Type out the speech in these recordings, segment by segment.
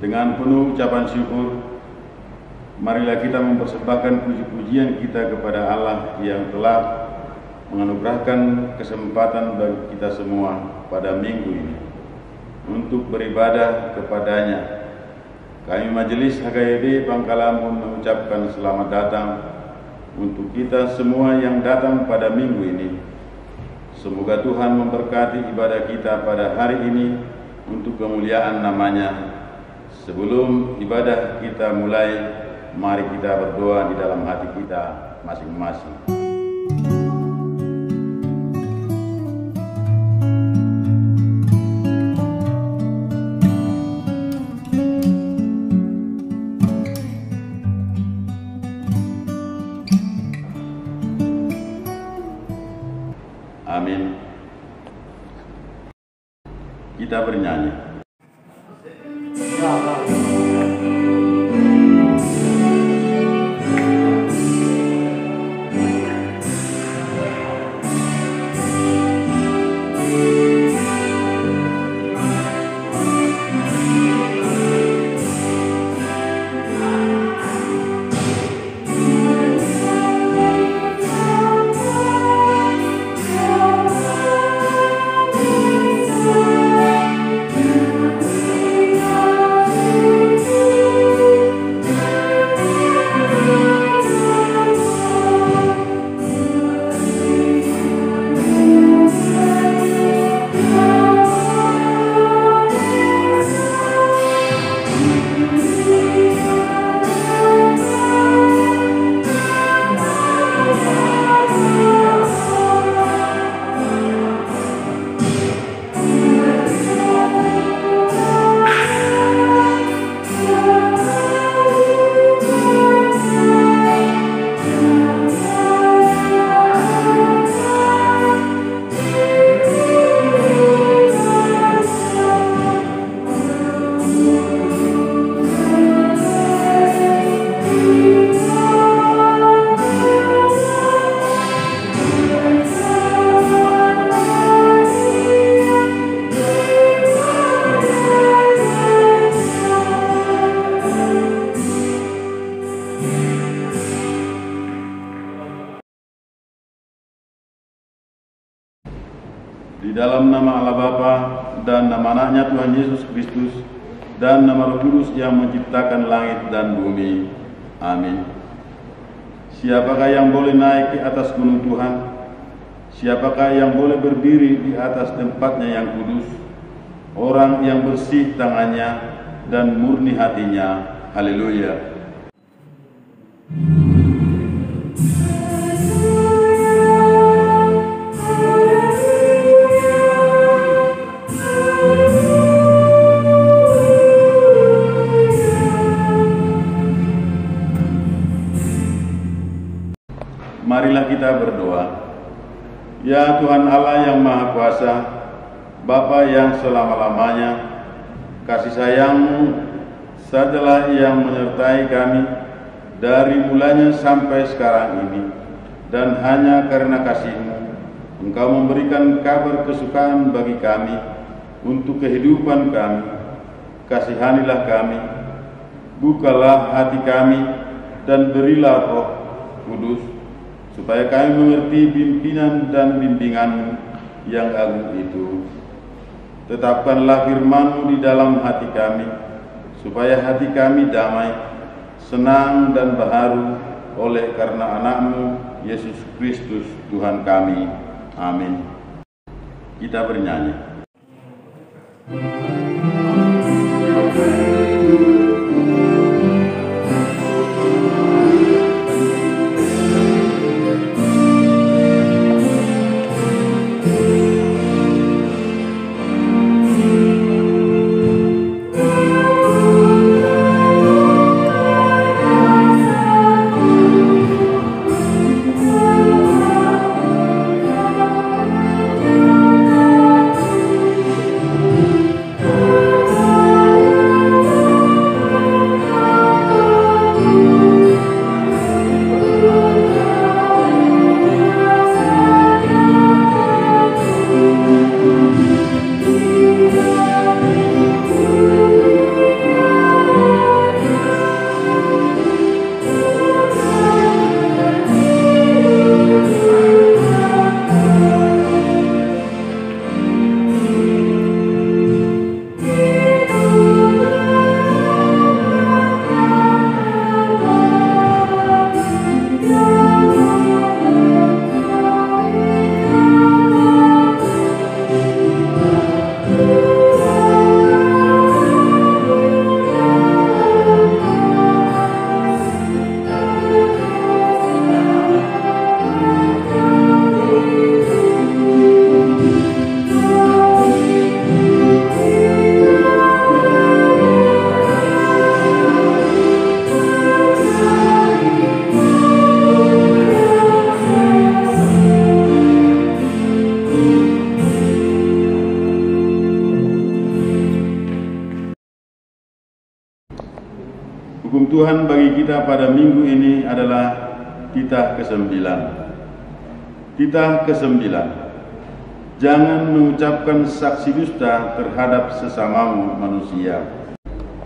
Dengan penuh ucapan syukur, marilah kita mempersembahkan puji-pujian kita kepada Allah yang telah menganugerahkan kesempatan bagi kita semua pada minggu ini untuk beribadah kepadanya. Kami Majelis HKYD Pangkalampun mengucapkan selamat datang untuk kita semua yang datang pada minggu ini. Semoga Tuhan memberkati ibadah kita pada hari ini untuk kemuliaan namanya. Sebelum ibadah kita mulai, mari kita berdoa di dalam hati kita masing-masing. Amin. Kita bernyanyi. Di dalam nama Allah Bapa dan nama Anaknya Tuhan Yesus Kristus dan nama Roh Kudus yang menciptakan langit dan bumi. Amin. Siapakah yang boleh naik ke atas gunung Tuhan? Siapakah yang boleh berdiri di atas tempatnya yang kudus? Orang yang bersih tangannya dan murni hatinya. Haleluya. Marilah kita berdoa. Ya Tuhan Allah yang Maha Kuasa, Bapa yang selama-lamanya, kasih sayang-Mu sajalah yang menyertai kami dari mulanya sampai sekarang ini. Dan hanya karena kasih-Mu, Engkau memberikan kabar kesukaan bagi kami untuk kehidupan kami. Kasihanilah kami, bukalah hati kami, dan berilah Roh Kudus, supaya kami mengerti pimpinan dan bimbingan-Mu yang agung itu. Tetapkanlah firman-Mu di dalam hati kami, supaya hati kami damai, senang dan baharu oleh karena Anak-Mu, Yesus Kristus Tuhan kami. Amin. Kita bernyanyi. Tuhan bagi kita pada minggu ini adalah titah ke-9. Titah ke-9. Jangan mengucapkan saksi dusta terhadap sesamamu manusia.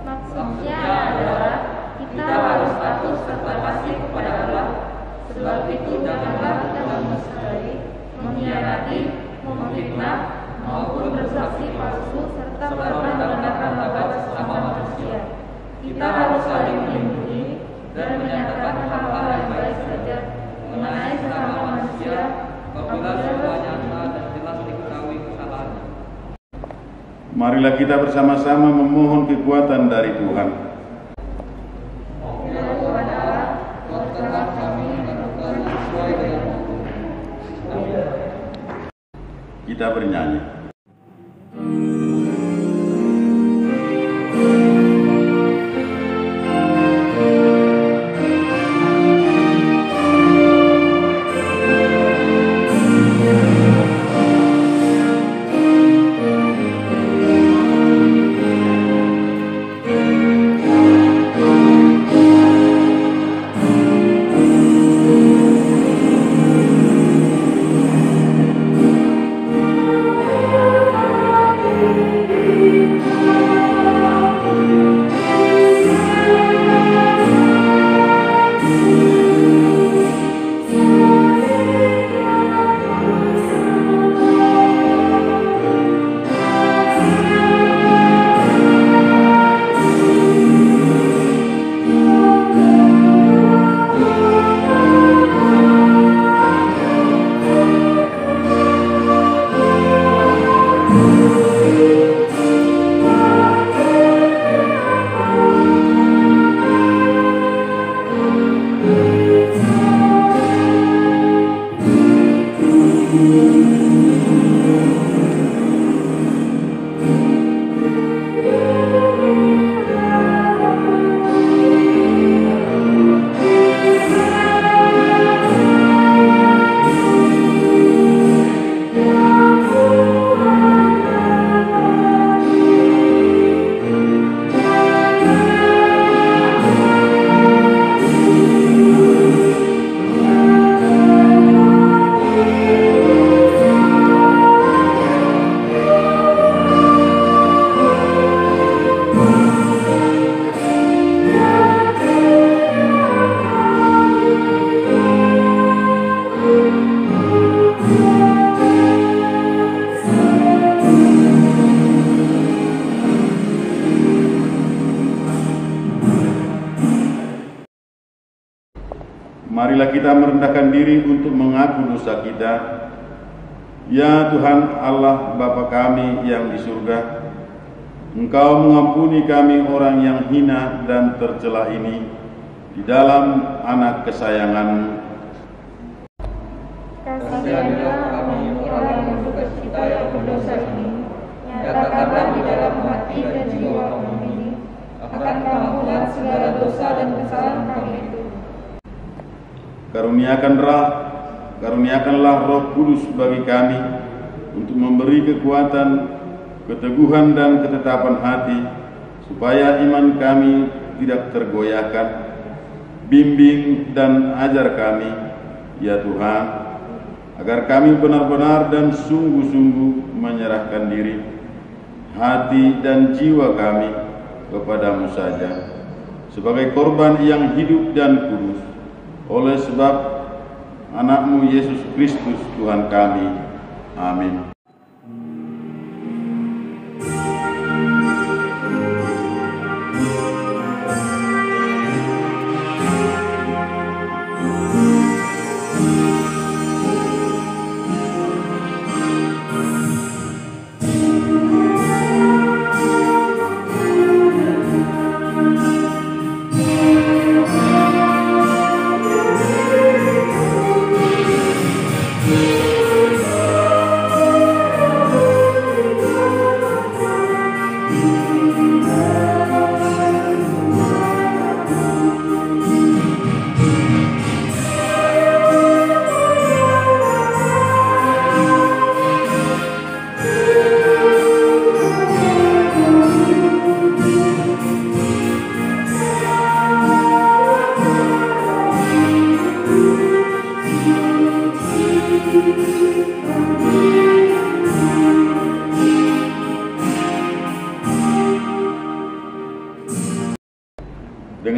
Maksudnya adalah kita harus patuh serta pasti kepada Allah. Sebab itu janganlah kita mendustai, mengkhianati, memfitnah, maupun bersaksi palsu serta pernah merendahkan martabat sesama manusia. Kita harus saling melindungi dan menyatakan hal-hal yang baik saja mengenai sesama manusia apabila semuanya nyata dan jelas diketahui kesalahannya. Marilah kita bersama-sama memohon kekuatan dari Tuhan. Ya Tuhan Allah, kuatkanlah kami melakukan sesuai dengan hukum. Amin. Kita bernyanyi. Marilah kita merendahkan diri untuk mengaku dosa kita. Ya Tuhan Allah Bapa kami yang di surga, Engkau mengampuni kami orang yang hina dan tercela ini di dalam anak kesayangan-Mu. Kasihanilah kami orang yang berduka yang berdosa ini, nyatakanlah di dalam hati dan jiwa kami ini akan pengampunan segala dosa dan kesalahan kami itu. Karuniakanlah Roh Kudus bagi kami untuk memberi kekuatan, keteguhan dan ketetapan hati, supaya iman kami tidak tergoyahkan. Bimbing dan ajar kami, ya Tuhan, agar kami benar-benar dan sungguh-sungguh menyerahkan diri, hati dan jiwa kami kepadamu saja, sebagai korban yang hidup dan kudus, oleh sebab Anak-Mu Yesus Kristus Tuhan kami. Amin.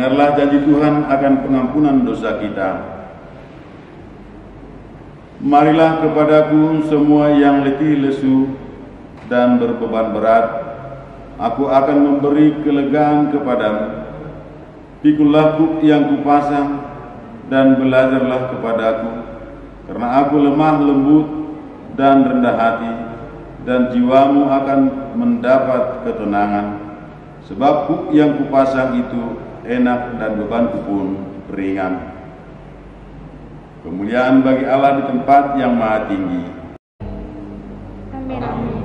Dengarlah janji Tuhan akan pengampunan dosa kita. Marilah kepadaku semua yang letih lesu dan berbeban berat, aku akan memberi kelegaan kepadamu. Pikulah kuk yang kupasang dan belajarlah kepadaku, karena aku lemah lembut dan rendah hati, dan jiwamu akan mendapat ketenangan. Sebab kuk yang kupasang itu enak dan bebanku pun ringan. Kemuliaan bagi Allah di tempat yang maha tinggi. Amin.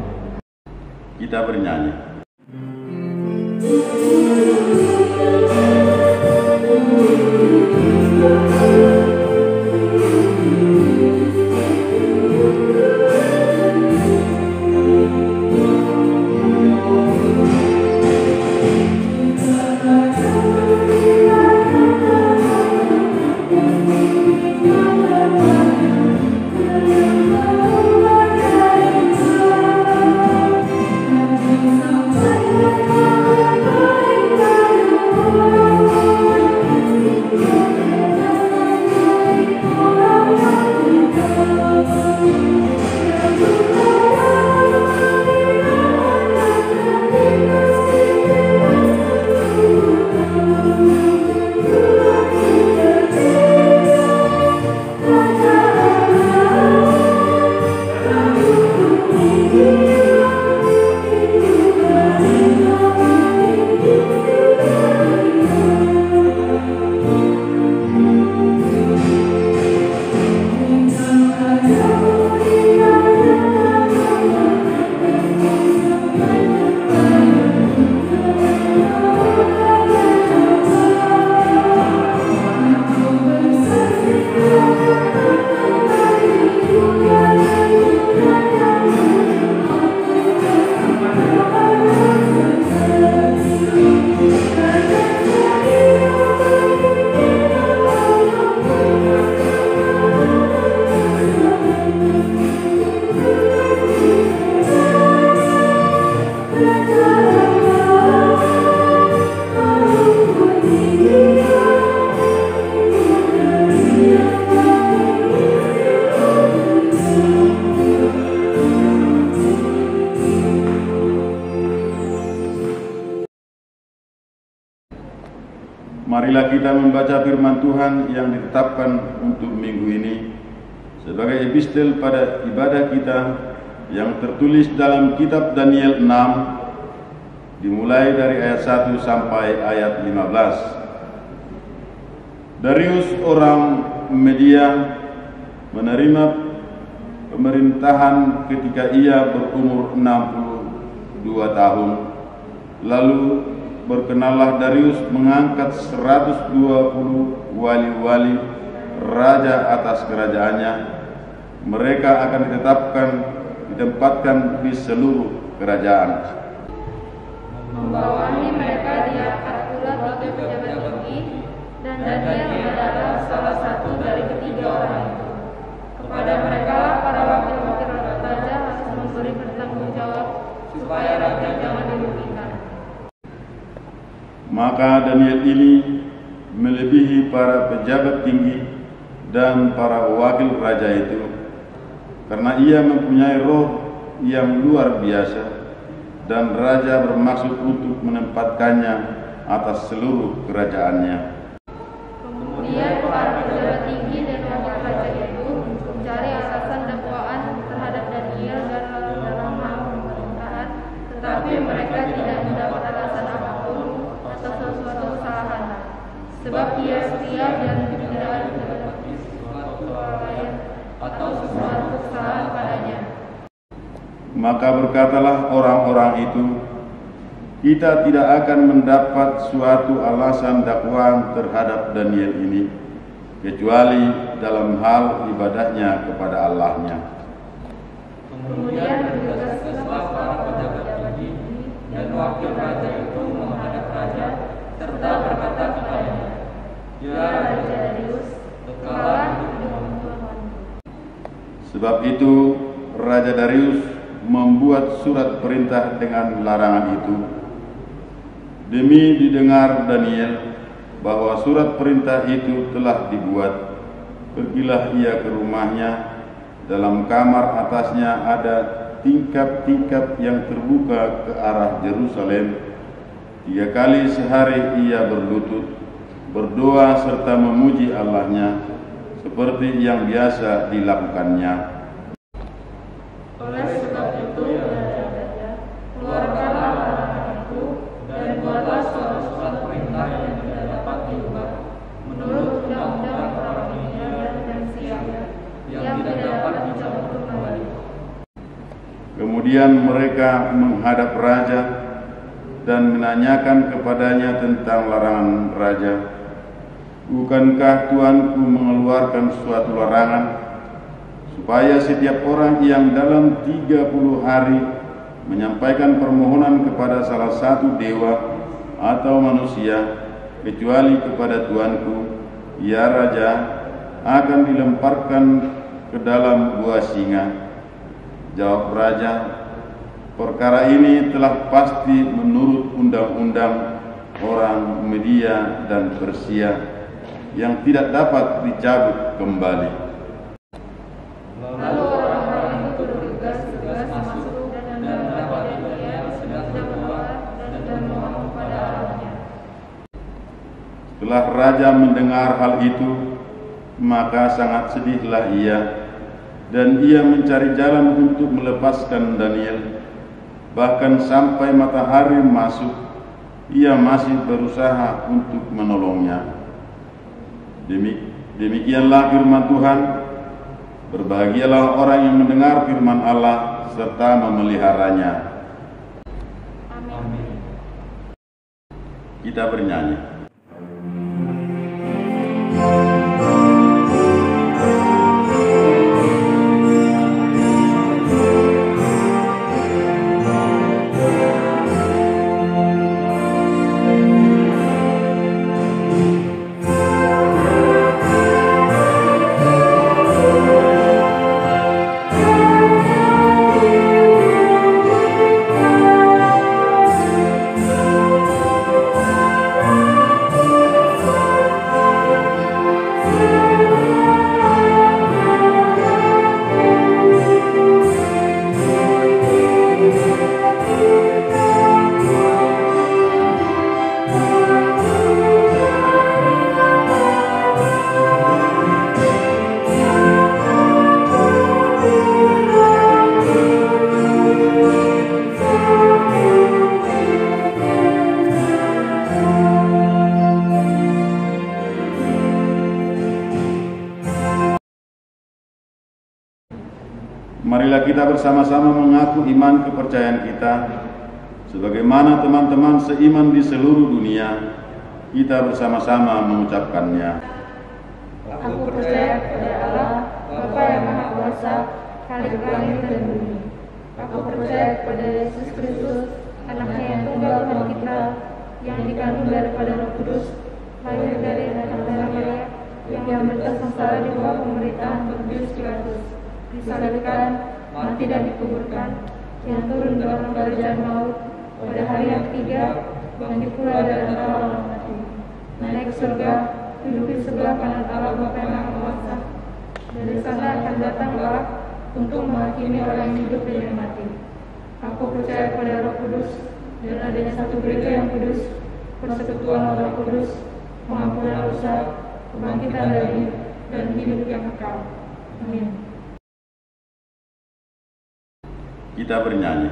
Kita bernyanyi. Marilah kita membaca firman Tuhan yang ditetapkan untuk minggu ini sebagai epistel pada ibadah kita yang tertulis dalam kitab Daniel 6 dimulai dari ayat 1 sampai ayat 15. Darius orang Media menerima pemerintahan ketika ia berumur 62 tahun. Lalu berkenallah Darius mengangkat 120 wali-wali raja atas kerajaannya. Mereka akan ditempatkan di seluruh kerajaan. Membawahi mereka diangkat pula 3 pejabat tinggi, dan Daniel adalah salah satu dari ketiga orang itu. Kepada mereka para wakil-wakil raja harus memberi bertanggung jawab supaya raja jangan dirugikan. Maka Daniel ini melebihi para pejabat tinggi dan para wakil raja itu, karena ia mempunyai roh yang luar biasa, dan raja bermaksud untuk menempatkannya atas seluruh kerajaannya. Kemudian para pejabat tinggi dan wakil raja itu mencari alasan dakwaan terhadap Daniel dalam hal pemerintahan, tetapi mereka tidak mendapat alasan apapun atas sesuatu kesalahan, sebab ia setia dan tidak ada sesuatu lain atau sesuatu kesalahan padanya. Maka berkatalah orang-orang itu, kita tidak akan mendapat suatu alasan dakwaan terhadap Daniel ini, kecuali dalam hal ibadahnya kepada Allahnya. Kemudian bergegaslah para pejabat tinggi dan wakil raja itu menghadap raja, serta berkata kepadanya, ya Raja Darius, kekalah hidupmu Tuhan. Sebab itu Raja Darius membuat surat perintah dengan larangan itu, demi didengar Daniel bahwa surat perintah itu telah dibuat. Pergilah ia ke rumahnya. Dalam kamar atasnya ada tingkap-tingkap yang terbuka ke arah Yerusalem. 3 kali sehari ia berlutut, berdoa serta memuji Allahnya, seperti yang biasa dilakukannya. Oleh sebab itu, keluarkanlah larangan itu dan buatlah surat perintah yang tidak dapat diubah menurut undang-undang orang Yahudi dan Syria yang tidak dapat dicabut kembali. Kemudian mereka menghadap raja dan menanyakan kepadanya tentang larangan raja. Bukankah Tuanku mengeluarkan suatu larangan supaya setiap orang yang dalam 30 hari menyampaikan permohonan kepada salah satu dewa atau manusia, kecuali kepada Tuanku, ya Raja, akan dilemparkan ke dalam gua singa? Jawab raja, perkara ini telah pasti menurut undang-undang orang Media dan Persia yang tidak dapat dicabut kembali. Lalu orang-orang itu bergegas-gegas masuk dan mendapati dia sedang keluar dan memohon kepada Allahnya. Setelah raja mendengar hal itu, maka sangat sedihlah ia, dan ia mencari jalan untuk melepaskan Daniel. Bahkan sampai matahari masuk, ia masih berusaha untuk menolongnya. Demikianlah firman Tuhan. Berbahagialah orang yang mendengar firman Allah serta memeliharanya. Amin. Kita bernyanyi. Marilah kita bersama-sama mengaku iman kepercayaan kita, sebagaimana teman-teman seiman di seluruh dunia. Kita bersama-sama mengucapkannya. Aku percaya kepada Allah, Bapa yang Maha Kuasa, Khalik langit dan bumi. Aku percaya kepada Yesus Kristus, Anaknya yang tunggal dan kita, yang dikandung daripada Roh Kudus, lahir dari anak Maria, yang bersengsara di bawah pemerintahan Pontius Pilatus, disalibkan, mati dan dikuburkan, yang turun dalam kerajaan maut pada hari yang ketiga, dan dipulai dari antara orang mati, naik ke surga, duduk di sebelah kanan Allah Bapa yang Maha Kuasa. Dari sana akan datanglah untuk menghakimi orang yang hidup dan yang mati. Aku percaya pada Roh Kudus dan adanya satu gereja yang kudus, persekutuan Roh Kudus, pengampunan dosa, kebangkitan dari dan hidup yang kekal. Amin. Kita bernyanyi.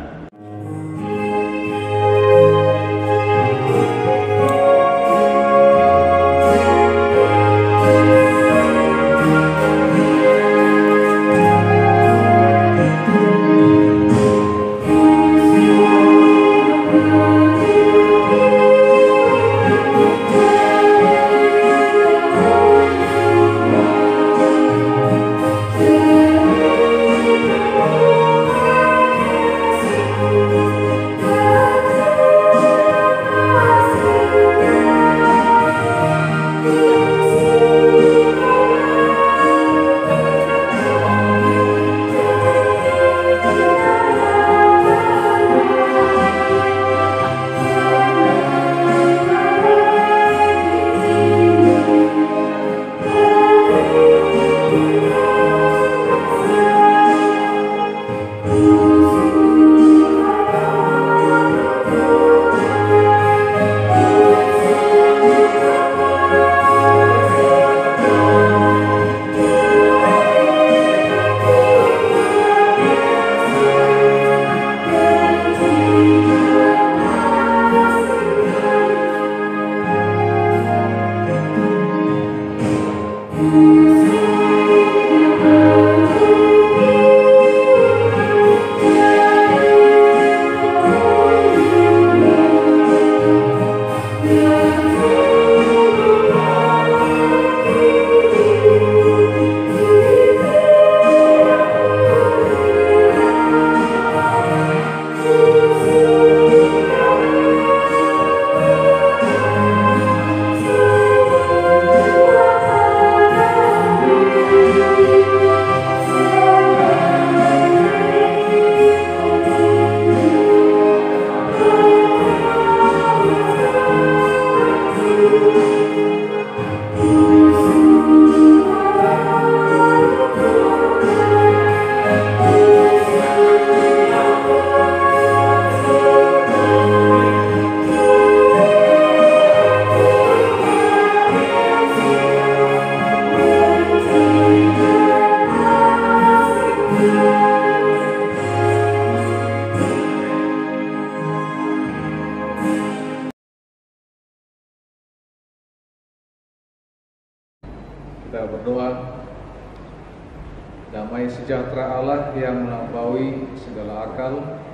sejahtera Allah yang melampaui segala akal,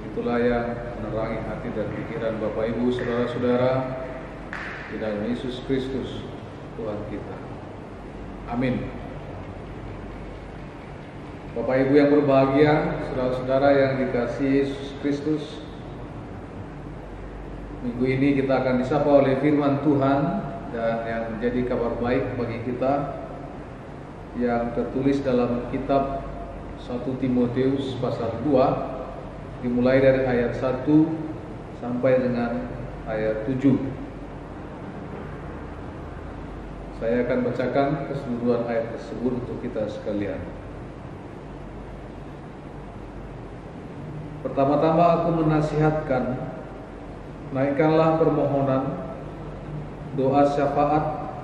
itulah yang menerangi hati dan pikiran Bapak Ibu, saudara-saudara, di dalam Yesus Kristus Tuhan kita. Amin. Bapak Ibu yang berbahagia, saudara-saudara yang dikasihi Yesus Kristus, minggu ini kita akan disapa oleh firman Tuhan dan yang menjadi kabar baik bagi kita yang tertulis dalam kitab 1 Timotius pasal 2 dimulai dari ayat 1 sampai dengan ayat 7. Saya akan bacakan keseluruhan ayat tersebut untuk kita sekalian. Pertama-tama aku menasihatkan, naikkanlah permohonan, doa syafaat,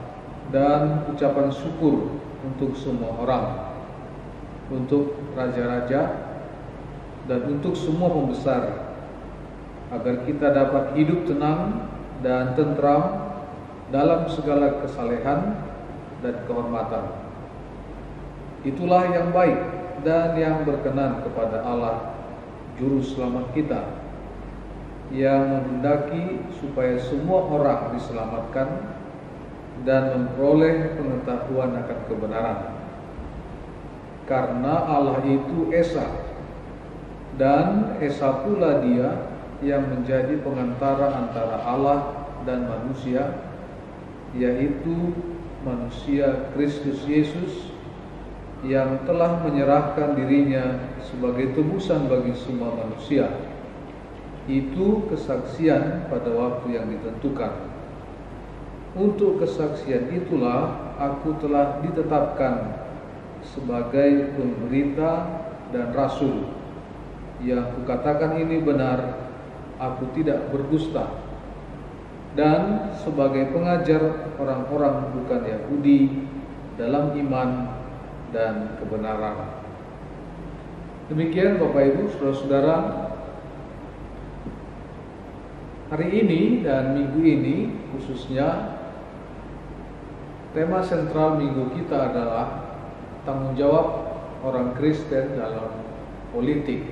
dan ucapan syukur untuk semua orang, untuk raja-raja, dan untuk semua pembesar, agar kita dapat hidup tenang dan tentram dalam segala kesalehan dan kehormatan. Itulah yang baik dan yang berkenan kepada Allah, Juru Selamat kita, yang menghendaki supaya semua orang diselamatkan dan memperoleh pengetahuan akan kebenaran. Karena Allah itu Esa, dan Esa pula Dia yang menjadi pengantara antara Allah dan manusia, yaitu manusia Kristus Yesus, yang telah menyerahkan dirinya sebagai tebusan bagi semua manusia. Itu kesaksian pada waktu yang ditentukan. Untuk kesaksian itulah aku telah ditetapkan sebagai pemberita dan rasul. Yang kukatakan ini benar, aku tidak berdusta. Dan sebagai pengajar orang-orang bukan Yahudi dalam iman dan kebenaran. Demikian Bapak Ibu, saudara-saudara, hari ini dan minggu ini khususnya tema sentral minggu kita adalah tanggung jawab orang Kristen dalam politik.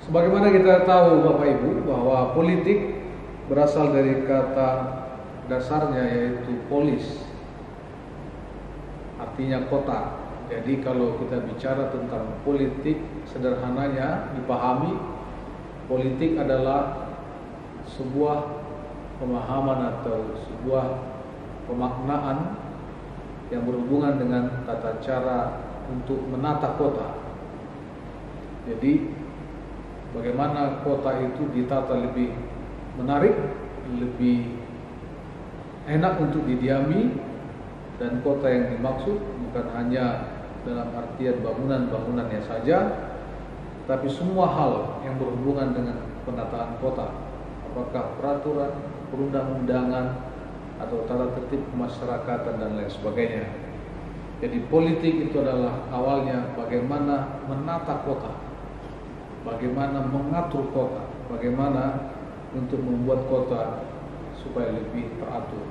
Sebagaimana kita tahu Bapak Ibu bahwa politik berasal dari kata dasarnya yaitu polis, artinya kota. Jadi kalau kita bicara tentang politik, sederhananya dipahami, politik adalah sebuah pemahaman atau sebuah pemaknaan yang berhubungan dengan tata cara untuk menata kota. Jadi bagaimana kota itu ditata lebih menarik, lebih enak untuk didiami, dan kota yang dimaksud bukan hanya dalam artian bangunan-bangunannya saja, tapi semua hal yang berhubungan dengan penataan kota, apakah peraturan, perundang-undangan, atau tata tertib kemasyarakatan dan lain sebagainya. Jadi politik itu adalah awalnya bagaimana menata kota, bagaimana mengatur kota, bagaimana untuk membuat kota supaya lebih teratur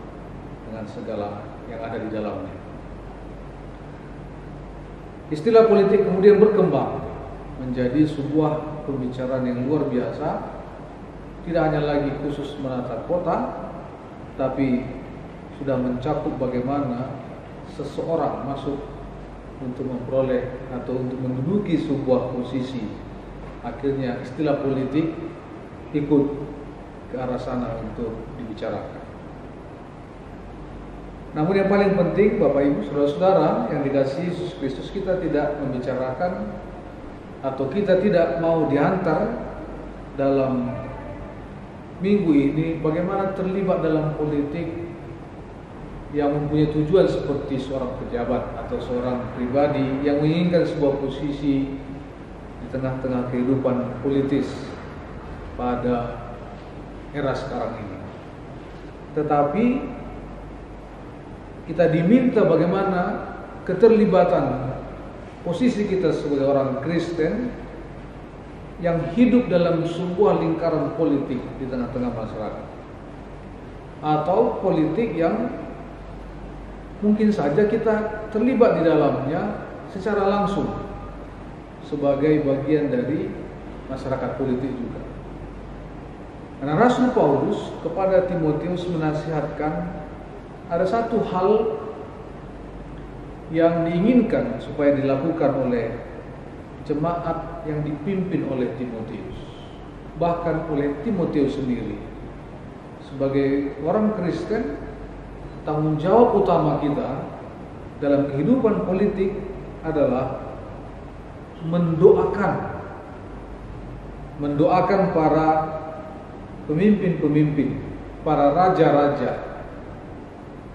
dengan segala yang ada di dalamnya. Istilah politik kemudian berkembang menjadi sebuah pembicaraan yang luar biasa. Tidak hanya lagi khusus menata kota, tapi sudah mencakup bagaimana seseorang masuk untuk memperoleh atau untuk menduduki sebuah posisi. Akhirnya istilah politik ikut ke arah sana untuk dibicarakan. Namun yang paling penting Bapak Ibu saudara-saudara yang dikasihi Yesus Kristus, kita tidak membicarakan atau kita tidak mau diantar dalam minggu ini bagaimana terlibat dalam politik yang mempunyai tujuan seperti seorang pejabat atau seorang pribadi yang menginginkan sebuah posisi di tengah-tengah kehidupan politis pada era sekarang ini. Tetapi kita diminta bagaimana keterlibatan posisi kita sebagai orang Kristen yang hidup dalam sebuah lingkaran politik di tengah-tengah masyarakat, atau politik yang mungkin saja kita terlibat di dalamnya secara langsung sebagai bagian dari masyarakat politik juga. Karena Rasul Paulus kepada Timotius menasihatkan ada satu hal yang diinginkan supaya dilakukan oleh jemaat yang dipimpin oleh Timotius, bahkan oleh Timotius sendiri. Sebagai orang Kristen, tanggung jawab utama kita dalam kehidupan politik adalah mendoakan para pemimpin-pemimpin, para raja-raja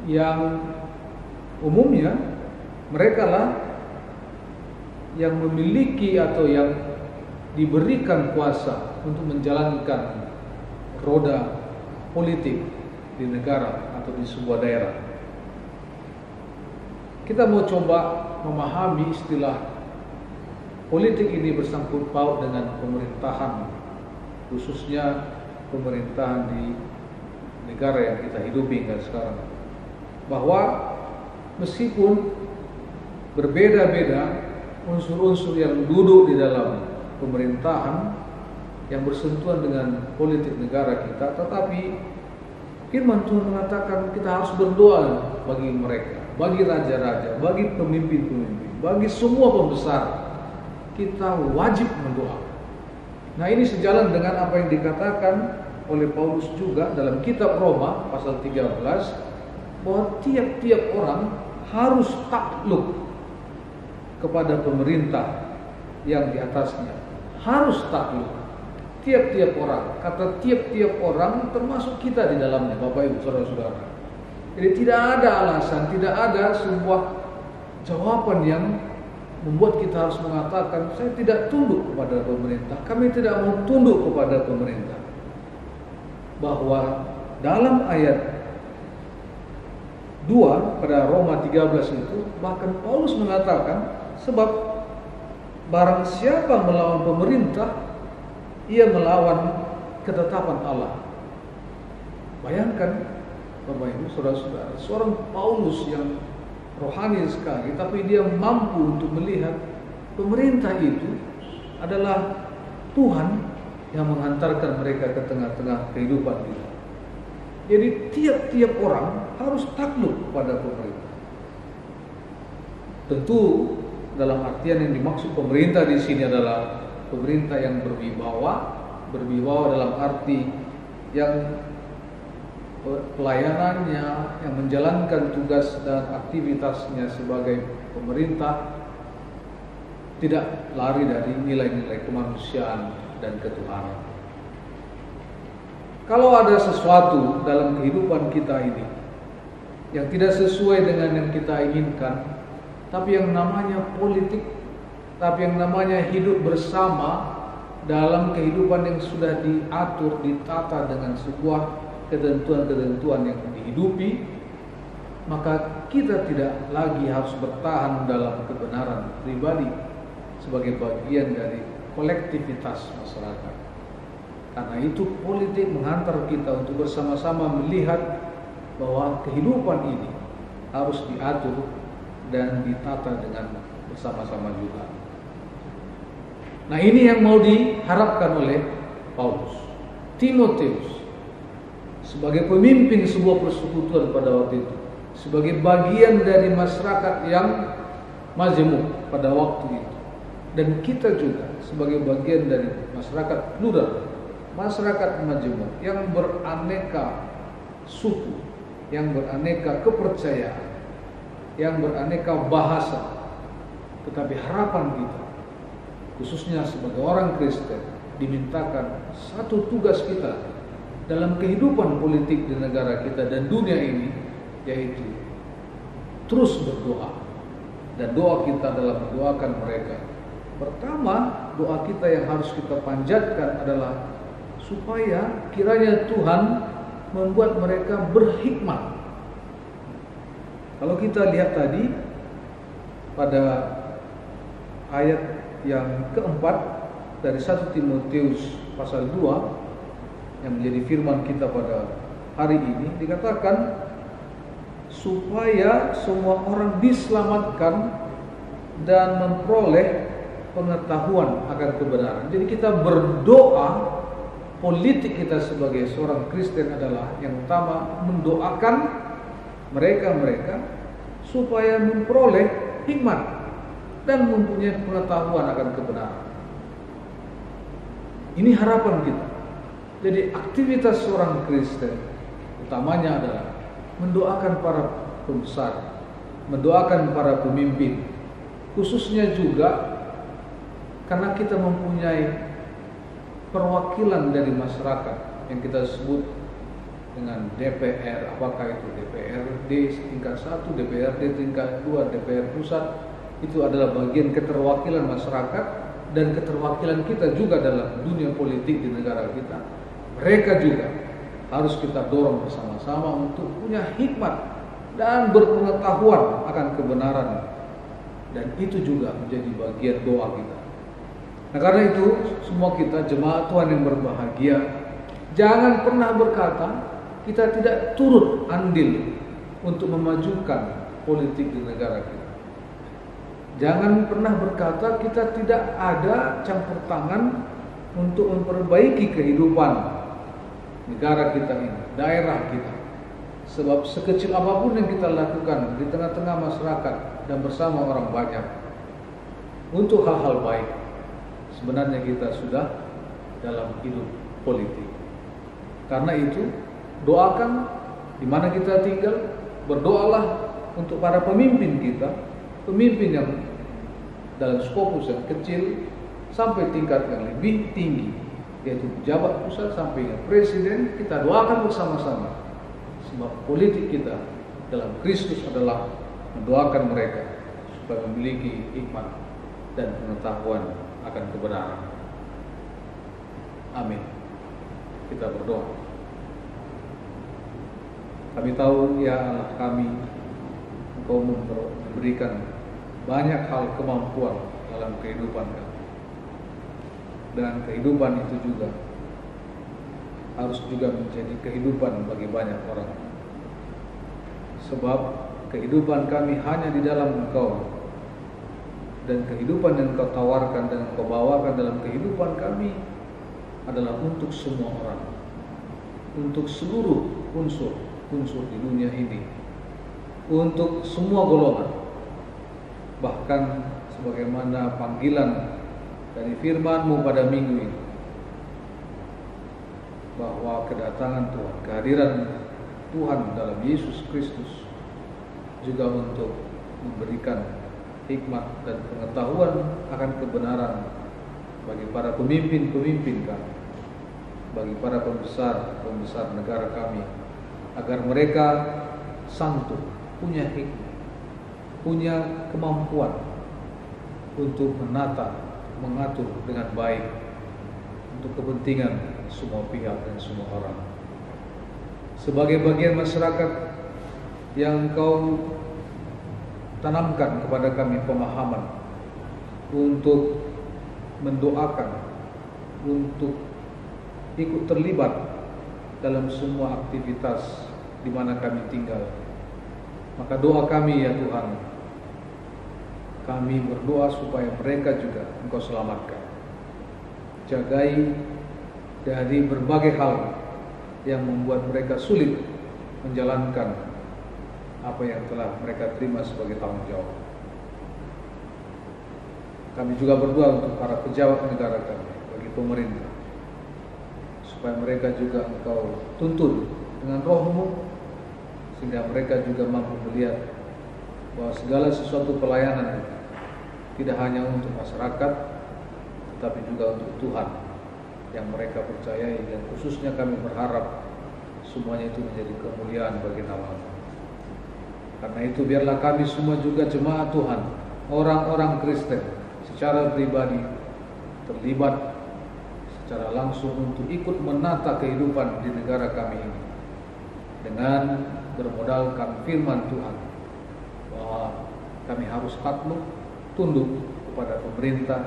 yang umumnya mereka lah yang memiliki atau yang diberikan kuasa untuk menjalankan roda politik di negara atau di sebuah daerah. Kita mau coba memahami istilah politik ini bersangkut paut dengan pemerintahan, khususnya pemerintahan di negara yang kita hidupi hingga sekarang. Bahwa meskipun berbeda-beda unsur-unsur yang duduk di dalam pemerintahan yang bersentuhan dengan politik negara kita, tetapi firman Tuhan mengatakan kita harus berdoa bagi mereka, bagi raja-raja, bagi pemimpin-pemimpin, bagi semua pembesar. Kita wajib mendoa. Nah, ini sejalan dengan apa yang dikatakan oleh Paulus juga dalam kitab Roma pasal 13, bahwa tiap-tiap orang harus takluk kepada pemerintah yang di atasnya. Harus takluk. Tiap-tiap orang. Kata tiap-tiap orang termasuk kita di dalamnya, Bapak Ibu Saudara-saudara. Jadi tidak ada alasan, tidak ada sebuah jawaban yang membuat kita harus mengatakan saya tidak tunduk kepada pemerintah, kami tidak mau tunduk kepada pemerintah. Bahwa dalam ayat 2 pada Roma 13 itu bahkan Paulus mengatakan, sebab barang siapa melawan pemerintah, ia melawan ketetapan Allah. Bayangkan Bapak Ibu Saudara-saudara, seorang Paulus yang rohani sekali, tapi dia mampu untuk melihat pemerintah itu adalah Tuhan yang menghantarkan mereka ke tengah-tengah kehidupan kita. Jadi tiap-tiap orang harus takluk pada pemerintah. Tentu dalam artian yang dimaksud pemerintah di sini adalah pemerintah yang berwibawa dalam arti yang pelayanannya, yang menjalankan tugas dan aktivitasnya sebagai pemerintah tidak lari dari nilai-nilai kemanusiaan dan ketuhanan. Kalau ada sesuatu dalam kehidupan kita ini yang tidak sesuai dengan yang kita inginkan, tapi yang namanya politik, tapi yang namanya hidup bersama dalam kehidupan yang sudah diatur, ditata dengan sebuah ketentuan-ketentuan yang dihidupi, maka kita tidak lagi harus bertahan dalam kebenaran pribadi sebagai bagian dari kolektivitas masyarakat. Karena itu politik menghantar kita untuk bersama-sama melihat bahwa kehidupan ini harus diatur dan ditata dengan bersama-sama juga. Nah, ini yang mau diharapkan oleh Paulus. Timotius sebagai pemimpin sebuah persekutuan pada waktu itu, sebagai bagian dari masyarakat yang majemuk pada waktu itu, dan kita juga sebagai bagian dari masyarakat plural, masyarakat majemuk yang beraneka suku, yang beraneka kepercayaan, yang beraneka bahasa. Tetapi harapan kita, khususnya sebagai orang Kristen, dimintakan satu tugas kita dalam kehidupan politik di negara kita dan dunia ini, yaitu terus berdoa. Dan doa kita adalah mendoakan mereka. Pertama, doa kita yang harus kita panjatkan adalah supaya kiranya Tuhan membuat mereka berhikmat. Kalau kita lihat tadi pada ayat yang keempat dari 1 Timotius pasal 2 yang menjadi firman kita pada hari ini, dikatakan supaya semua orang diselamatkan dan memperoleh pengetahuan akan kebenaran. Jadi kita berdoa, politik kita sebagai seorang Kristen adalah yang utama mendoakan mereka supaya memperoleh hikmat dan mempunyai pengetahuan akan kebenaran. Ini harapan kita. Jadi aktivitas seorang Kristen utamanya adalah mendoakan para pembesar, mendoakan para pemimpin, khususnya juga karena kita mempunyai perwakilan dari masyarakat yang kita sebut dengan DPR, apakah itu DPRD tingkat 1, DPRD tingkat 2, DPR pusat, itu adalah bagian keterwakilan masyarakat dan keterwakilan kita juga dalam dunia politik di negara kita. Mereka juga harus kita dorong bersama-sama untuk punya hikmat dan berpengetahuan akan kebenaran, dan itu juga menjadi bagian doa kita. Nah, karena itu semua kita jemaat Tuhan yang berbahagia, jangan pernah berkata kita tidak turut andil untuk memajukan politik di negara kita. Jangan pernah berkata kita tidak ada campur tangan untuk memperbaiki kehidupan negara kita ini, daerah kita. Sebab sekecil apapun yang kita lakukan di tengah-tengah masyarakat dan bersama orang banyak untuk hal-hal baik, sebenarnya kita sudah dalam hidup politik. Karena itu, doakan di mana kita tinggal, berdoalah untuk para pemimpin kita, pemimpin yang dalam skopus yang kecil sampai tingkat yang lebih tinggi, yaitu pejabat pusat sampai yang presiden. Kita doakan bersama-sama, sebab politik kita dalam Kristus adalah mendoakan mereka supaya memiliki hikmat dan pengetahuan akan kebenaran. Amin. Kita berdoa. Kami tahu ya Allah kami, Engkau memberikan banyak hal kemampuan dalam kehidupan kami, dan kehidupan itu juga harus juga menjadi kehidupan bagi banyak orang. Sebab kehidupan kami hanya di dalam Engkau, dan kehidupan yang Kau tawarkan dan Kau bawakan dalam kehidupan kami adalah untuk semua orang, untuk seluruh unsur di dunia ini, untuk semua golongan. Bahkan sebagaimana panggilan dari firman-Mu pada minggu ini, bahwa kedatangan Tuhan, kehadiran Tuhan dalam Yesus Kristus juga untuk memberikan hikmat dan pengetahuan akan kebenaran bagi para pemimpin-pemimpin kami, bagi para pembesar negara kami, agar mereka santun, punya hikmat, punya kemampuan untuk menata, mengatur dengan baik untuk kepentingan semua pihak dan semua orang. Sebagai bagian masyarakat yang Kau tanamkan kepada kami pemahaman untuk mendoakan, untuk ikut terlibat dalam semua aktivitas di mana kami tinggal, maka doa kami ya Tuhan, kami berdoa supaya mereka juga Engkau selamatkan, jagai dari berbagai hal yang membuat mereka sulit menjalankan apa yang telah mereka terima sebagai tanggung jawab. Kami juga berdoa untuk para pejabat negara kami, bagi pemerintah, supaya mereka juga Engkau tuntun dengan Roh-Mu, sehingga mereka juga mampu melihat bahwa segala sesuatu pelayanan tidak hanya untuk masyarakat, tetapi juga untuk Tuhan yang mereka percayai, dan khususnya kami berharap semuanya itu menjadi kemuliaan bagi nama-Mu. Karena itu biarlah kami semua juga jemaat Tuhan, orang-orang Kristen secara pribadi terlibat secara langsung untuk ikut menata kehidupan di negara kami ini, dengan bermodalkan firman Tuhan bahwa kami harus takluk, tunduk kepada pemerintah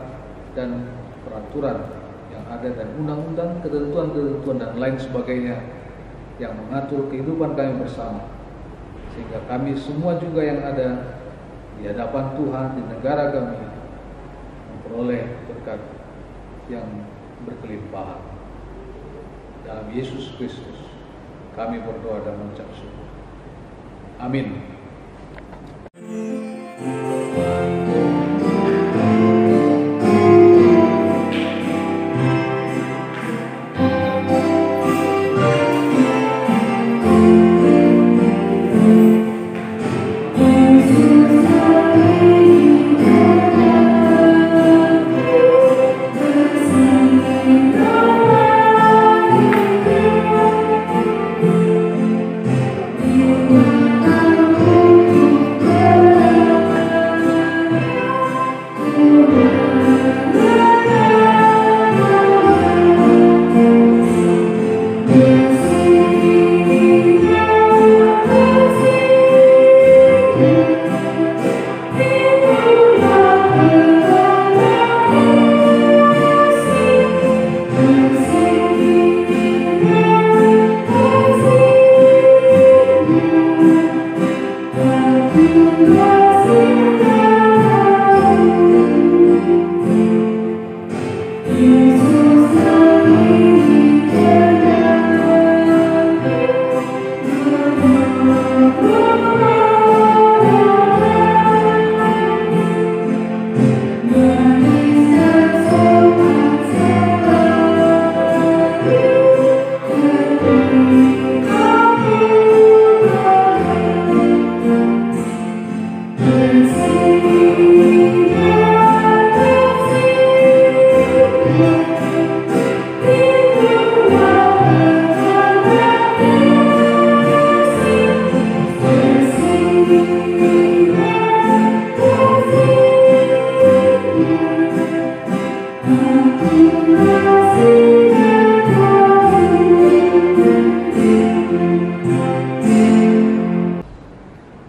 dan peraturan yang ada, dan undang-undang, ketentuan-ketentuan dan lain sebagainya yang mengatur kehidupan kami bersama, sehingga kami semua juga yang ada di hadapan Tuhan di negara kami memperoleh berkat yang berkelimpahan. Dalam Yesus Kristus kami berdoa dan mengucap syukur. Amin.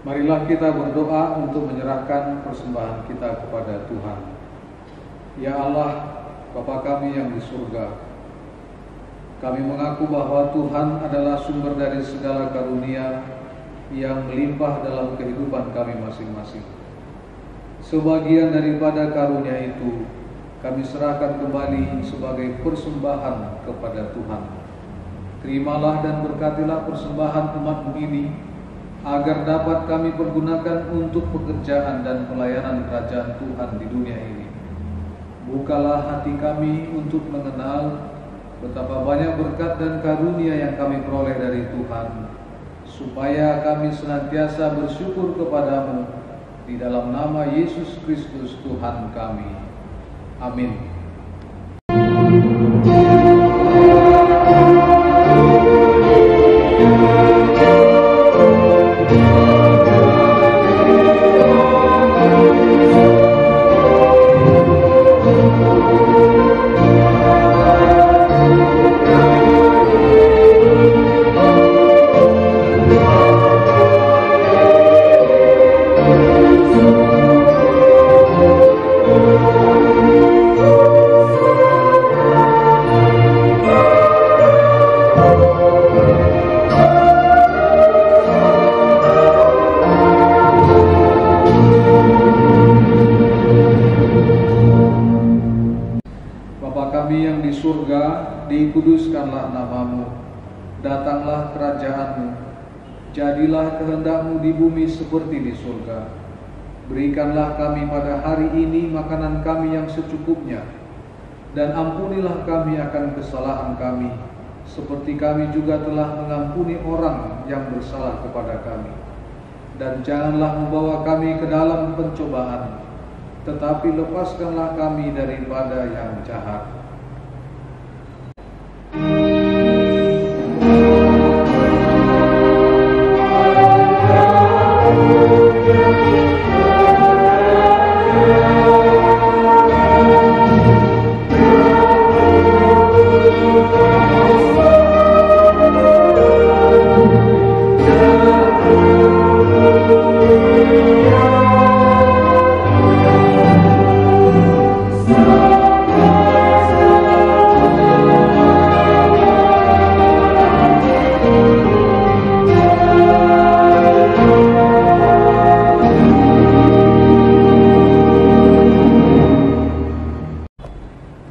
Marilah kita berdoa untuk menyerahkan persembahan kita kepada Tuhan. Ya Allah, Bapa kami yang di surga, kami mengaku bahwa Tuhan adalah sumber dari segala karunia yang melimpah dalam kehidupan kami masing-masing. Sebagian daripada karunia itu kami serahkan kembali sebagai persembahan kepada Tuhan. Terimalah dan berkatilah persembahan umat-Mu ini, agar dapat kami pergunakan untuk pekerjaan dan pelayanan kerajaan Tuhan di dunia ini. Bukalah hati kami untuk mengenal betapa banyak berkat dan karunia yang kami peroleh dari Tuhan, supaya kami senantiasa bersyukur kepadamu di dalam nama Yesus Kristus Tuhan kami. Amin. Dikuduskanlah nama-Mu, datanglah kerajaan-Mu, jadilah kehendak-Mu di bumi seperti di surga. Berikanlah kami pada hari ini makanan kami yang secukupnya, dan ampunilah kami akan kesalahan kami, seperti kami juga telah mengampuni orang yang bersalah kepada kami. Dan janganlah membawa kami ke dalam pencobaan, tetapi lepaskanlah kami daripada yang jahat. Stop.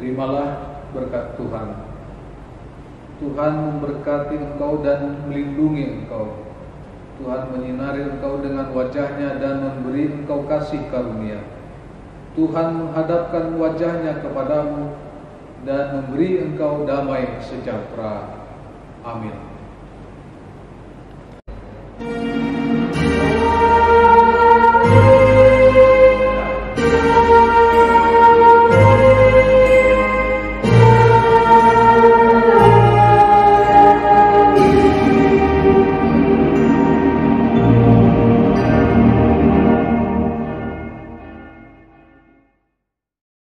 Terimalah berkat Tuhan. Tuhan memberkati engkau dan melindungi engkau. Tuhan menyinari engkau dengan wajah-Nya dan memberi engkau kasih karunia. Tuhan menghadapkan wajah-Nya kepadamu dan memberi engkau damai sejahtera. Amin.